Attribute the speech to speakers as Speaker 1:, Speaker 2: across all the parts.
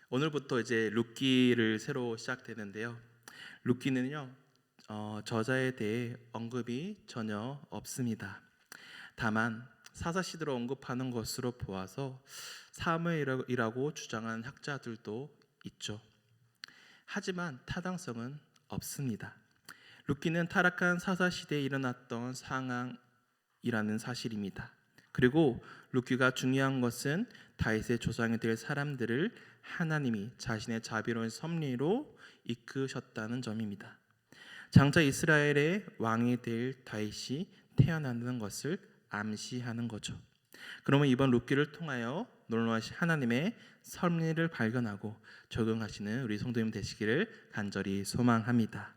Speaker 1: 오늘부터 이제 룻기를 새로 시작되는데요. 룻기는요, 저자에 대해 언급이 전혀 없습니다. 다만 사사시대로 언급하는 것으로 보아서 사무엘이라고 주장하는 학자들도 있죠. 하지만 타당성은 없습니다. 룻기는 타락한 사사시대에 일어났던 상황이라는 사실입니다. 그리고 룻기가 중요한 것은 다윗의 조상이 될 사람들을 하나님이 자신의 자비로운 섭리로 이끄셨다는 점입니다. 장차 이스라엘의 왕이 될 다윗이 태어나는 것을 암시하는 거죠. 그러면 이번 룻기를 통하여 놀라우신 하나님의 섭리를 발견하고 적용하시는 우리 성도님 되시기를 간절히 소망합니다.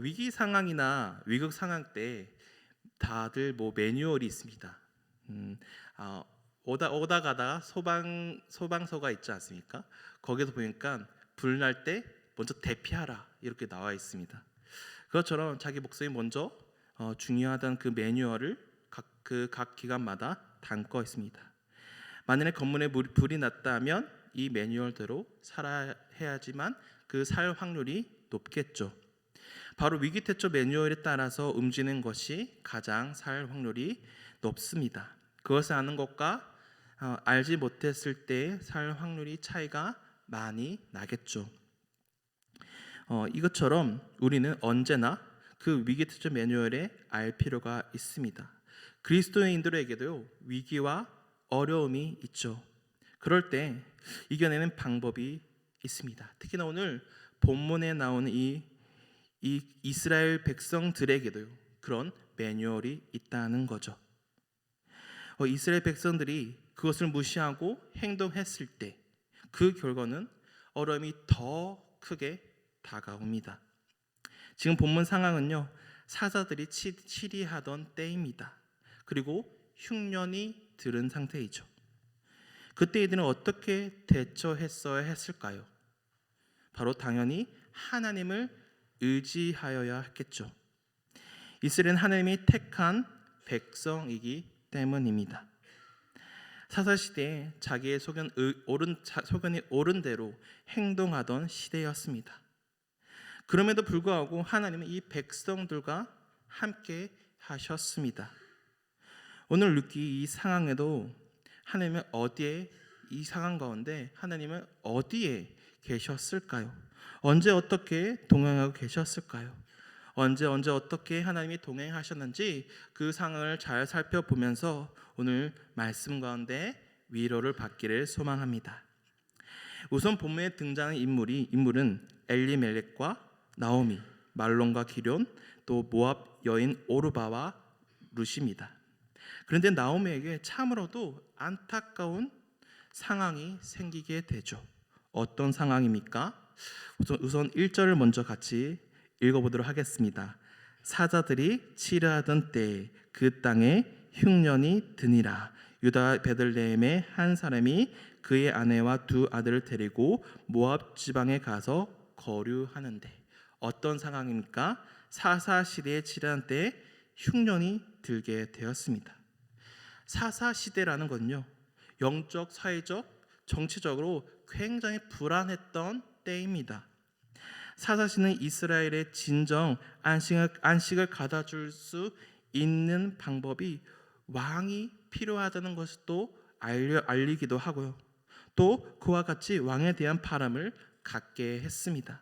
Speaker 1: 위기 상황이나 위급 상황 때 다들 매뉴얼이 있습니다. 오다 가다 소방서가 있지 않습니까? 거기서 보니까 불 날 때 먼저 대피하라 이렇게 나와 있습니다. 그것처럼 자기 목숨이 먼저 중요하다는 그 매뉴얼을 각 기관마다 담고 있습니다. 만약에 건물에 불이 났다면 이 매뉴얼대로 살아야 해야지만 그 살 확률이 높겠죠. 바로 위기대처 매뉴얼에 따라서 움직이는 것이 가장 살 확률이 높습니다. 그것을 아는 것과 알지 못했을 때 살 확률이 차이가 많이 나겠죠. 이것처럼 우리는 언제나 그 위기대처 매뉴얼에 알 필요가 있습니다. 그리스도인들에게도 위기와 어려움이 있죠. 그럴 때 이겨내는 방법이 있습니다. 특히나 오늘 본문에 나오는 이 이스라엘 백성들에게도 그런 매뉴얼이 있다는 거죠. 이스라엘 백성들이 그것을 무시하고 행동했을 때 그 결과는 어려움이 더 크게 다가옵니다. 지금 본문 상황은요, 사자들이 치리하던 때입니다. 그리고 흉년이 들은 상태이죠. 그때 이들은 어떻게 대처했어야 했을까요? 바로 당연히 하나님을 의지하여야 했겠죠. 이스라엘은 하나님이 택한 백성이기 때문입니다. 사사시대에 자기의 소견이 옳은 대로 행동하던 시대였습니다. 그럼에도 불구하고 하나님은 이 백성들과 함께 하셨습니다. 오늘 룻기 이 상황에도 하나님은 이 상황 가운데 하나님은 어디에 계셨을까요? 언제 어떻게 동행하고 계셨을까요? 언제 어떻게 하나님이 동행하셨는지 그 상황을 잘 살펴보면서 오늘 말씀 가운데 위로를 받기를 소망합니다. 우선 본문에 등장하는 인물은 엘리멜렉과 나오미, 말론과 기럨, 또 모압 여인 오르바와 룻입니다. 그런데 나오미에게 참으로도 안타까운 상황이 생기게 되죠. 어떤 상황입니까? 우선 1절을 먼저 같이 읽어보도록 하겠습니다. 사자들이 치르하던 때에 그 땅에 흉년이 드니라. 유다 베들레헴의 한 사람이 그의 아내와 두 아들을 데리고 모압 지방에 가서 거류하는데, 어떤 상황입니까? 사사시대에 치르한 때에 흉년이 들게 되었습니다. 사사시대라는 건요, 영적, 사회적, 정치적으로 굉장히 불안했던 때입니다. 사사시는 이스라엘의 진정 안식을 가다 줄 수 있는 방법이 왕이 필요하다는 것을 또 알리기도 하고요. 또 그와 같이 왕에 대한 바람을 갖게 했습니다.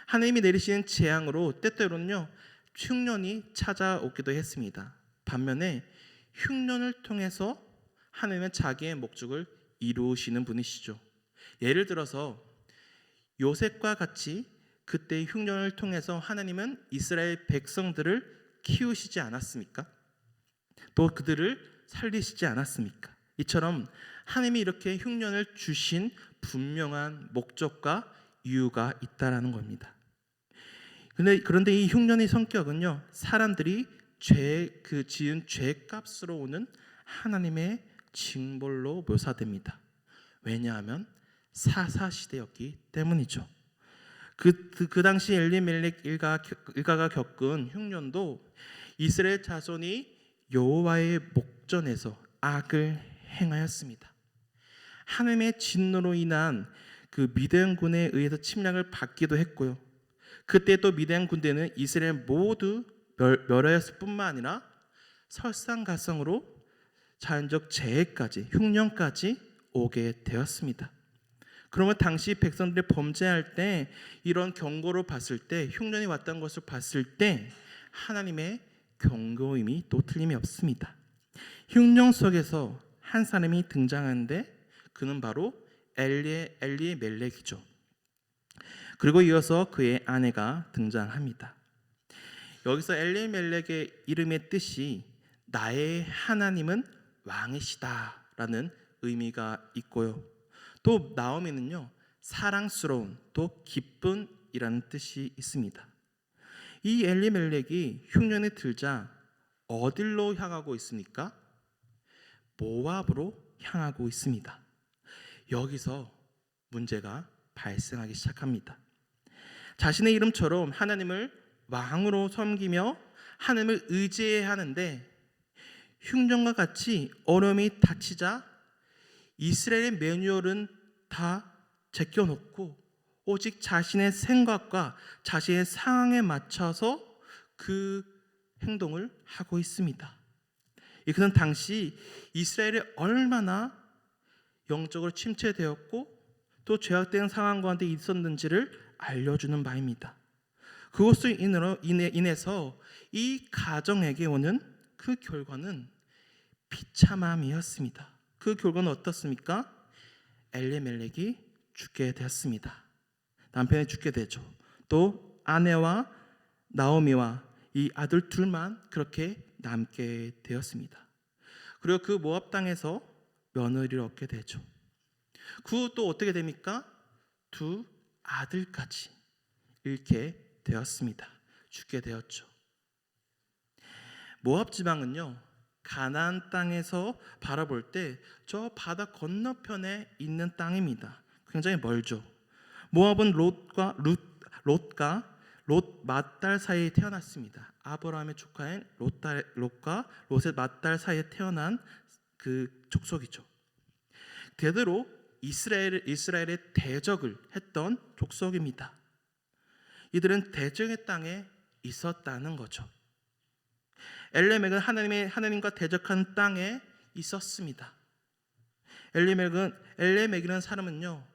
Speaker 1: 하나님이 내리시는 재앙으로 때때로는요, 흉년이 찾아오기도 했습니다. 반면에 흉년을 통해서 하나님은 자기의 목적을 이루시는 분이시죠. 예를 들어서 요셉과 같이 그때 흉년을 통해서 하나님은 이스라엘 백성들을 키우시지 않았습니까? 또 그들을 살리시지 않았습니까? 이처럼 하나님이 이렇게 흉년을 주신 분명한 목적과 이유가 있다라는 겁니다. 그런데 이 흉년의 성격은요, 사람들이 지은 죄값으로 오는 하나님의 징벌로 묘사됩니다. 왜냐하면 사사시대였기 때문이죠. 그 당시 엘리멜렉 일가가 겪은 흉년도 이스라엘 자손이 여호와의 목전에서 악을 행하였습니다. 하나님의 진노로 인한 그 미디안군에 의해서 침략을 받기도 했고요. 그때 또 미디안 군대는 이스라엘 모두 멸하였을 뿐만 아니라 설상가상으로 자연적 재해까지, 흉년까지 오게 되었습니다. 그러면 당시 백성들이 범죄할 때 이런 경고를 봤을 때, 흉년이 왔다는 것을 봤을 때 하나님의 경고임이 또 틀림이 없습니다. 흉년 속에서 한 사람이 등장하는데 그는 바로 엘리멜렉이죠. 그리고 이어서 그의 아내가 등장합니다. 여기서 엘리멜렉의 이름의 뜻이 나의 하나님은 왕이시다라는 의미가 있고요. 또 나오미는요, 사랑스러운, 또 기쁜이라는 뜻이 있습니다. 이 엘리멜렉이 흉년에 들자 어디로 향하고 있습니까? 모압으로 향하고 있습니다. 여기서 문제가 발생하기 시작합니다. 자신의 이름처럼 하나님을 왕으로 섬기며 하나님을 의지해야 하는데 흉년과 같이 어려움이 닥치자 이스라엘의 매뉴얼은 다 제껴놓고 오직 자신의 생각과 자신의 상황에 맞춰서 그 행동을 하고 있습니다. 이것은 당시 이스라엘이 얼마나 영적으로 침체되었고 또 죄악된 상황 가운데 있었는지를 알려주는 바입니다. 그것으로 인해서 이 가정에게 오는 그 결과는 비참함이었습니다. 그 결과는 어떻습니까? 엘리멜렉이 죽게 되었습니다. 남편이 죽게 되죠. 또 아내와 나오미와 이 아들 둘만 그렇게 남게 되었습니다. 그리고 그 모압 땅에서 며느리를 얻게 되죠. 그 또 어떻게 됩니까? 두 아들까지 잃게 되었습니다. 죽게 되었죠. 모압 지방은요, 가나안 땅에서 바라볼 때 저 바다 건너편에 있는 땅입니다. 굉장히 멀죠. 모압은 롯 맏딸 사이에 태어났습니다. 아브라함의 조카인 롯과 롯의 맏딸 사이에 태어난 그 족속이죠. 대대로 이스라엘의 대적을 했던 족속입니다. 이들은 대적의 땅에 있었다는 거죠. 엘레멕은 하나님과 대적하는 땅에 있었습니다. 엘레멕이라는 사람은요,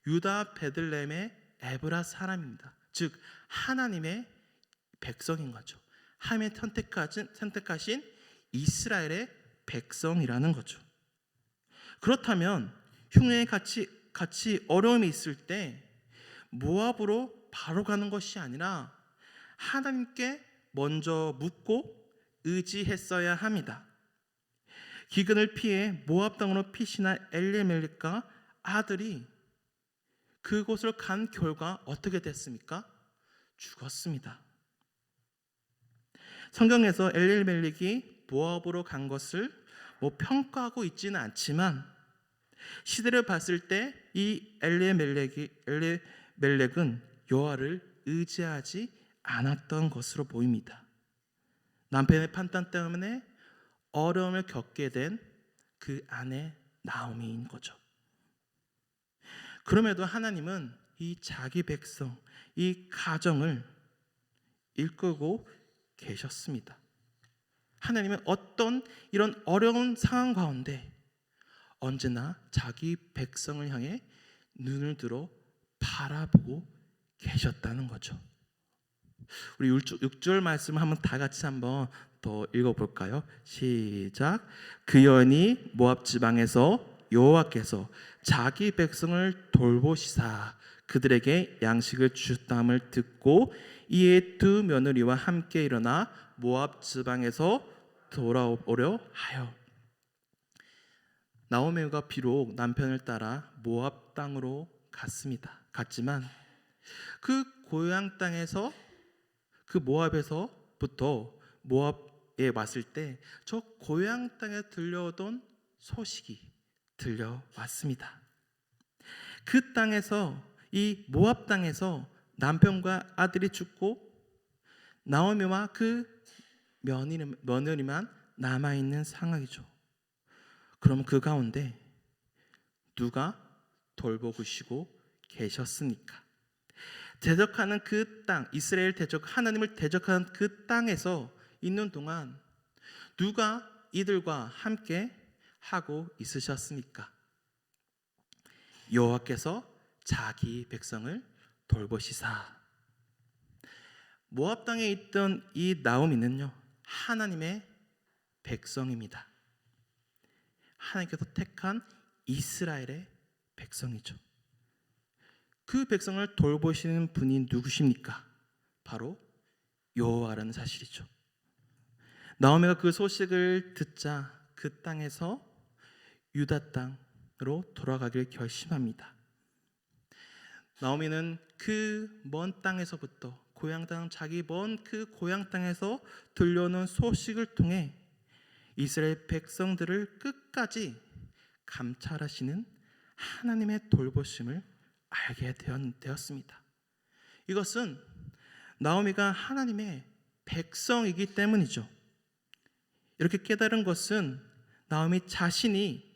Speaker 1: 유다 베들레헴의 에브라 사람입니다. 즉 하나님의 백성인 거죠. 하나님의 선택하신 이스라엘의 백성이라는 거죠. 그렇다면 흉년에 같이 어려움이 있을 때 모압으로 바로 가는 것이 아니라 하나님께 먼저 묻고 의지했어야 합니다. 기근을 피해 모압 땅으로 피신한 엘리멜렉과 아들이 그곳을 간 결과 어떻게 됐습니까? 죽었습니다. 성경에서 엘리멜렉이 모압으로 간 것을 평가하고 있지는 않지만 시대를 봤을 때 이 엘리멜렉은 여호와를 의지하지 않았던 것으로 보입니다. 남편의 판단 때문에 어려움을 겪게 된 그 아내 나오미인 거죠. 그럼에도 하나님은 이 자기 백성, 이 가정을 이끌고 계셨습니다. 하나님은 어떤 이런 어려운 상황 가운데 언제나 자기 백성을 향해 눈을 들어 바라보고 계셨다는 거죠. 우리 6절 말씀을 다 같이 한번 더 읽어볼까요? 시작. 그 여인이 모압 지방에서 여호와께서 자기 백성을 돌보시사 그들에게 양식을 주셨다함을 듣고 이에 두 며느리와 함께 일어나 모압 지방에서 돌아오려 하여. 나오미가 비록 남편을 따라 모압 땅으로 갔지만 그 고향 땅에서 그 모압에서부터 모압에 왔을 때 저 고향 땅에 들려오던 소식이 들려왔습니다. 그 땅에서, 이 모압 땅에서 남편과 아들이 죽고 나오미와 그 며느리만 남아있는 상황이죠. 그럼 그 가운데 누가 돌보시고 계셨습니까? 대적하는 그 땅, 이스라엘 하나님을 대적하는 그 땅에서 있는 동안 누가 이들과 함께 하고 있으셨습니까? 여호와께서 자기 백성을 돌보시사. 모압 땅에 있던 이 나오미는요, 하나님의 백성입니다. 하나님께서 택한 이스라엘의 백성이죠. 그 백성을 돌보시는 분이 누구십니까? 바로 여호와라는 사실이죠. 나오미가 그 소식을 듣자 그 땅에서 유다 땅으로 돌아가길 결심합니다. 나오미는 그 먼 땅에서부터 고향 땅, 자기 먼 그 고향 땅에서 들려오는 소식을 통해 이스라엘 백성들을 끝까지 감찰하시는 하나님의 돌보심을 알게 되었습니다. 이것은 나오미가 하나님의 백성이기 때문이죠. 이렇게 깨달은 것은 나오미 자신이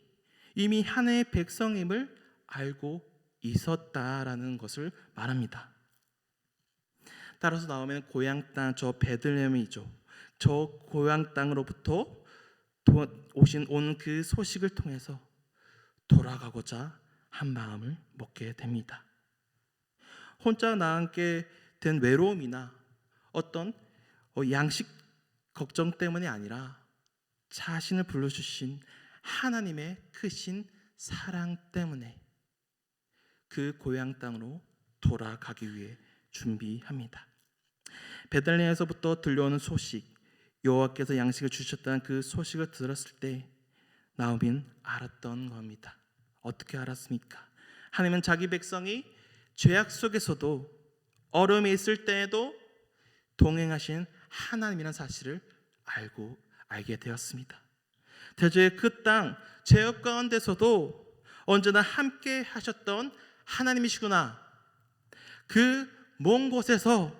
Speaker 1: 이미 하나님의 백성임을 알고 있었다라는 것을 말합니다. 따라서 나오미는 고향 땅, 저 베들레헴이죠. 저 고향 땅으로부터 온 그 소식을 통해서 돌아가고자 한 마음을 먹게 됩니다. 혼자 남게 된 외로움이나 어떤 양식 걱정 때문이 아니라 자신을 불러주신 하나님의 크신 사랑 때문에 그 고향 땅으로 돌아가기 위해 준비합니다. 베들레헴에서부터 들려오는 소식, 여호와께서 양식을 주셨다는 그 소식을 들었을 때 나오미는 알았던 겁니다. 어떻게 알았습니까? 하나님은 자기 백성이 죄악 속에서도 어려움에 있을 때에도 동행하신 하나님이라는 사실을 알게 되었습니다. 대저의 그 땅, 죄악 가운데서도 언제나 함께 하셨던 하나님이시구나. 그 먼 곳에서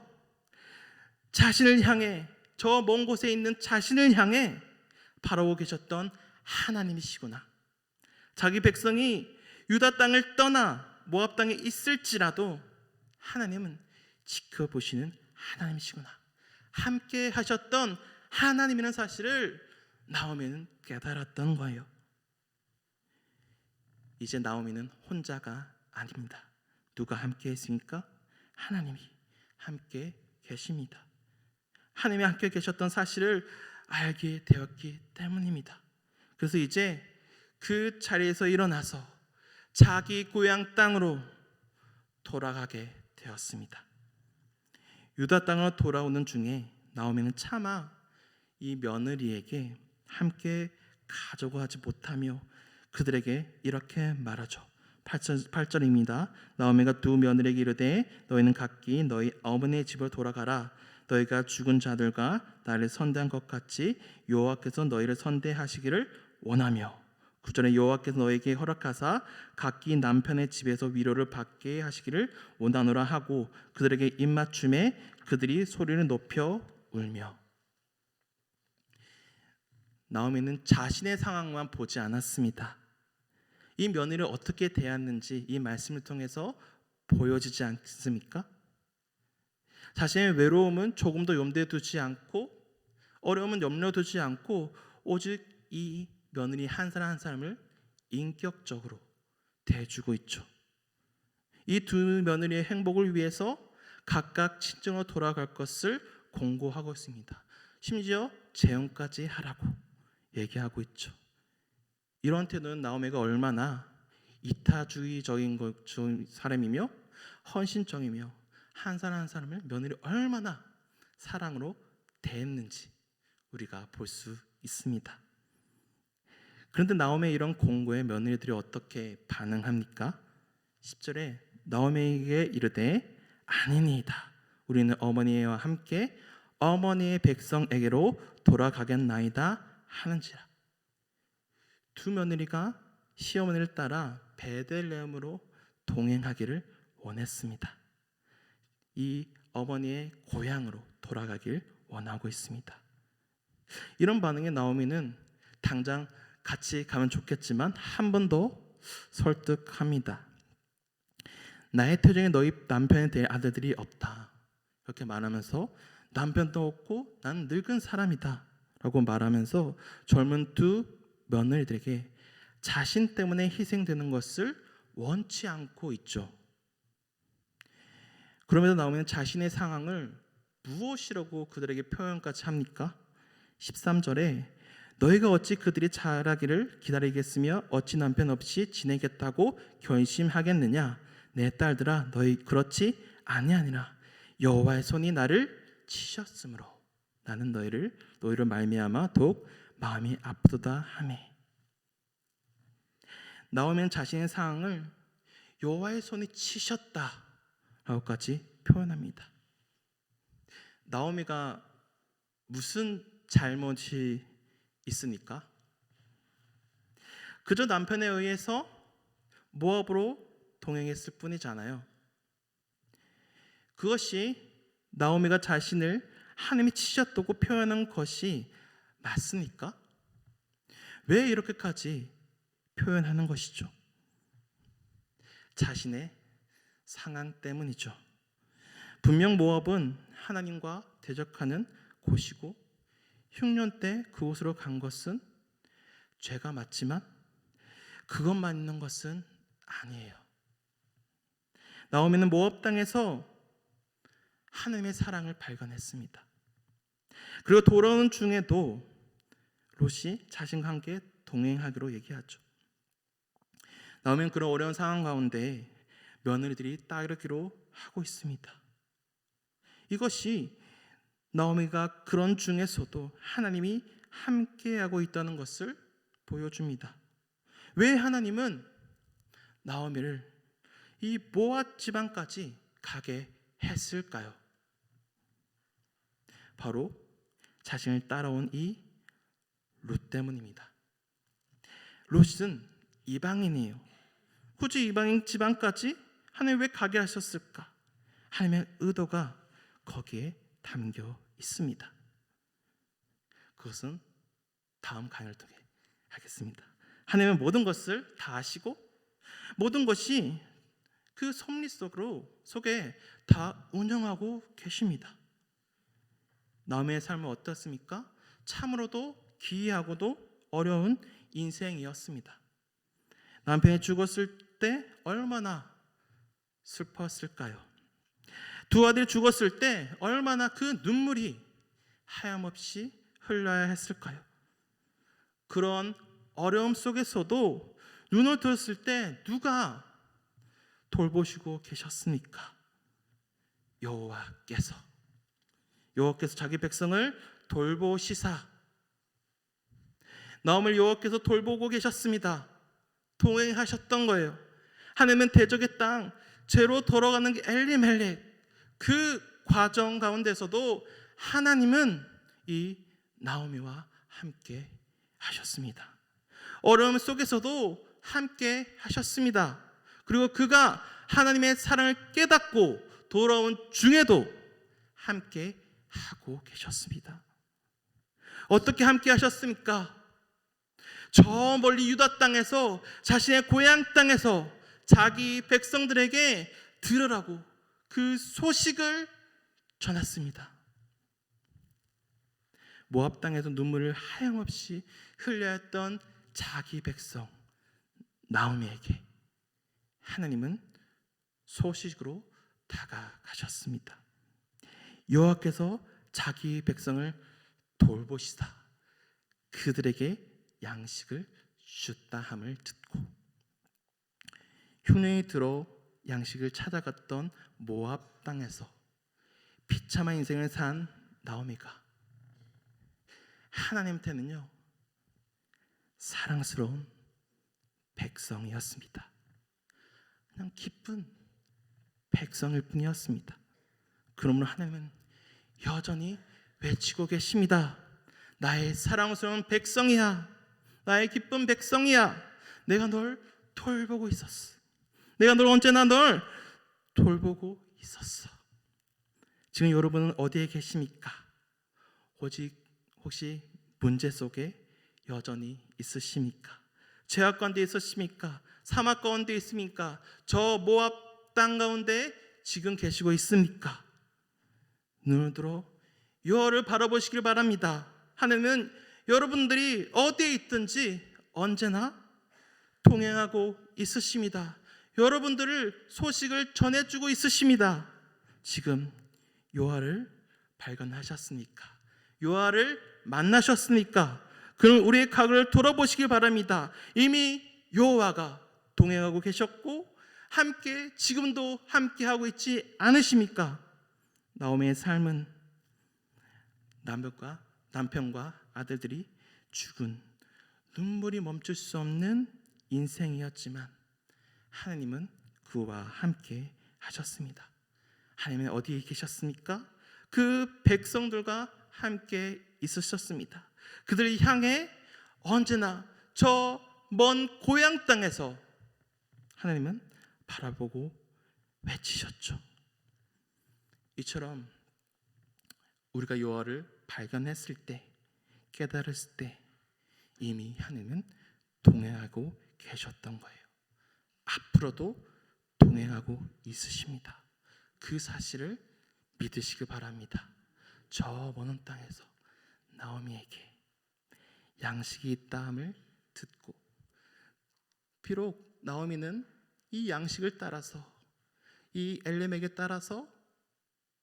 Speaker 1: 자신을 향해, 저 먼 곳에 있는 자신을 향해 바라보고 계셨던 하나님이시구나. 자기 백성이 유다 땅을 떠나 모압 땅에 있을지라도 하나님은 지켜보시는 하나님이시구나. 함께 하셨던 하나님이라는 사실을 나오미는 깨달았던 거예요. 이제 나오미는 혼자가 아닙니다. 누가 함께 했습니까? 하나님이 함께 계십니다. 하나님이 함께 계셨던 사실을 알게 되었기 때문입니다. 그래서 이제 그 자리에서 일어나서 자기 고향 땅으로 돌아가게 되었습니다. 유다 땅으로 돌아오는 중에 나오미는 차마 이 며느리에게 함께 가자고 하지 못하며 그들에게 이렇게 말하죠. 8절입니다. 나오미가 두 며느리에게 이르되 너희는 각기 너희 어머니의 집으로 돌아가라. 너희가 죽은 자들과 나를 선대한 것 같이 여호와께서 너희를 선대하시기를 원하며 9절에 여호와께서 너희에게 허락하사 각기 남편의 집에서 위로를 받게 하시기를 원하노라 하고 그들에게 입맞춤에 그들이 소리를 높여 울며. 나오미는 자신의 상황만 보지 않았습니다. 이 며느리를 어떻게 대했는지 이 말씀을 통해서 보여지지 않습니까? 자신의 외로움은 조금도 염두에 두지 않고 어려움은 염려에 두지 않고 오직 이 며느리 한 사람 한 사람을 인격적으로 대해주고 있죠. 이 두 며느리의 행복을 위해서 각각 친정으로 돌아갈 것을 공고하고 있습니다. 심지어 재혼까지 하라고 얘기하고 있죠. 이런 태도는 나오미가 얼마나 이타주의적인 사람이며 헌신적이며 한 사람 한 사람을 며느리 얼마나 사랑으로 대했는지 우리가 볼 수 있습니다. 그런데 나오미의 이런 공고에 며느리들이 어떻게 반응합니까? 10절에 나오미에게 이르되 아니니이다. 우리는 어머니와 함께 어머니의 백성에게로 돌아가겠나이다 하는지라. 두 며느리가 시어머니를 따라 베들레헴으로 동행하기를 원했습니다. 이 어머니의 고향으로 돌아가길 원하고 있습니다. 이런 반응에 나오미는 당장 같이 가면 좋겠지만 한 번 더 설득합니다. 나의 태중에 너희 남편이 될 아들들이 없다. 이렇게 말하면서 남편도 없고 난 늙은 사람이다 라고 말하면서 젊은 두 며느리들에게 자신 때문에 희생되는 것을 원치 않고 있죠. 그럼에도 나오면 자신의 상황을 무엇이라고 그들에게 표현까지 합니까? 13절에 너희가 어찌 그들이 자라기를 기다리겠으며 어찌 남편 없이 지내겠다고 결심하겠느냐? 내 딸들아 너희 그렇지 아니하니라. 여호와의 손이 나를 치셨으므로 나는 너희를 말미암아 더욱 마음이 아프도다 하매. 나오면 자신의 상황을 여호와의 손이 치셨다라고까지 표현합니다. 나오미가 무슨 잘못이 있습니까? 그저 남편에 의해서 모압으로 동행했을 뿐이잖아요. 그것이 나오미가 자신을 하나님이 치셨다고 표현한 것이 맞습니까? 왜 이렇게까지 표현하는 것이죠? 자신의 상황 때문이죠. 분명 모압은 하나님과 대적하는 곳이고 흉년 때 그곳으로 간 것은 죄가 맞지만 그것만 있는 것은 아니에요. 나오미는 모압 땅에서 하나님의 사랑을 발견했습니다. 그리고 돌아오는 중에도 롯이 자신과 함께 동행하기로 얘기하죠. 나오미는 그런 어려운 상황 가운데 며느리들이 따르기로 하고 있습니다. 이것이 나오미가 그런 중에서도 하나님이 함께하고 있다는 것을 보여줍니다. 왜 하나님은 나오미를 이 모압 지방까지 가게 했을까요? 바로 자신을 따라온 이 룻 때문입니다. 룻은 이방인이에요. 굳이 이방인 지방까지 하나님 왜 가게 하셨을까? 하나님의 의도가 거기에 담겨 있습니다. 그것은 다음 강의를 통해 하겠습니다. 하나님은 모든 것을 다 아시고 모든 것이 그 섭리 속에 다 운영하고 계십니다. 나오미의 삶은 어떻습니까? 참으로도 기이하고도 어려운 인생이었습니다. 남편이 죽었을 때 얼마나 슬펐을까요? 두 아들이 죽었을 때 얼마나 그 눈물이 하염없이 흘러야 했을까요? 그런 어려움 속에서도 눈을 들었을 때 누가 돌보시고 계셨습니까? 여호와께서 자기 백성을 돌보시사 나오미를 여호와께서 돌보고 계셨습니다. 동행하셨던 거예요. 하나님은 대적의 땅 죄로 돌아가는 게 엘리멜렉 그 과정 가운데서도 하나님은 이 나오미와 함께 하셨습니다. 어려움 속에서도 함께 하셨습니다. 그리고 그가 하나님의 사랑을 깨닫고 돌아온 중에도 함께 하고 계셨습니다. 어떻게 함께 하셨습니까? 저 멀리 유다 땅에서 자신의 고향 땅에서 자기 백성들에게 들으라고 그 소식을 전했습니다. 모압 땅에서 눈물을 하염없이 흘려야 했던 자기 백성 나오미에게 하나님은 소식으로 다가가셨습니다. 여호와께서 자기 백성을 돌보시다 그들에게 양식을 주셨다 함을 듣고 흉년이 들어 양식을 찾아갔던 모압 땅에서 비참한 인생을 산 나오미가 하나님한테는요 사랑스러운 백성이었습니다. 그냥 기쁜 백성일 뿐이었습니다. 그러므로 하나님은 여전히 외치고 계십니다. 나의 사랑스러운 백성이야, 나의 기쁜 백성이야, 내가 널 돌보고 있었어. 내가 언제나 널 돌보고 있었어. 지금 여러분은 어디에 계십니까? 혹시 문제 속에 여전히 있으십니까? 죄악 가운데 있으십니까? 사막 가운데 있습니까? 저 모압 땅 가운데 지금 계시고 있습니까? 눈을 들어 여호와를 바라보시길 바랍니다. 하나님은 여러분들이 어디에 있든지 언제나 동행하고 있으십니다. 여러분들을 소식을 전해주고 있으십니다. 지금 여호와를 발견하셨습니까? 여호와를 만나셨습니까? 그럼 우리의 각을 돌아보시길 바랍니다. 이미 여호와가 동행하고 계셨고 함께 지금도 함께하고 있지 않으십니까? 나오미의 삶은 남편과 아들들이 죽은 눈물이 멈출 수 없는 인생이었지만 하나님은 그와 함께 하셨습니다. 하나님은 어디에 계셨습니까? 그 백성들과 함께 있으셨습니다. 그들을 향해 언제나 저 먼 고향 땅에서 하나님은 바라보고 외치셨죠. 이처럼 우리가 여호와를 발견했을 때, 깨달았을 때 이미 하나님은 동행하고 계셨던 거예요. 앞으로도 동행하고 있으십니다. 그 사실을 믿으시길 바랍니다. 저 먼 땅에서 나오미에게 양식이 있다함을 듣고, 비록 나오미는 이 양식을 따라서, 이 엘레멕에 따라서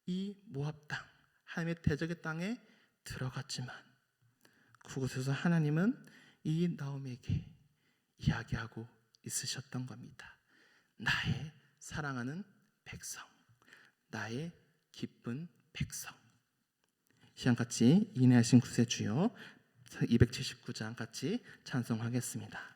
Speaker 1: 이 모압 땅, 하나님의 대적의 땅에 들어갔지만 그곳에서 하나님은 이 나오미에게 이야기하고 있으셨던 겁니다. 나의 사랑하는 백성, 나의 기쁜 백성. 시간 같이 인내하신 구세 주여 279장 같이 찬송하겠습니다.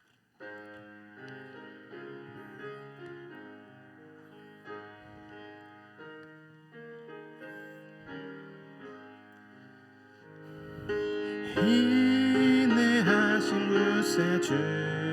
Speaker 1: 인내하신 구세 주여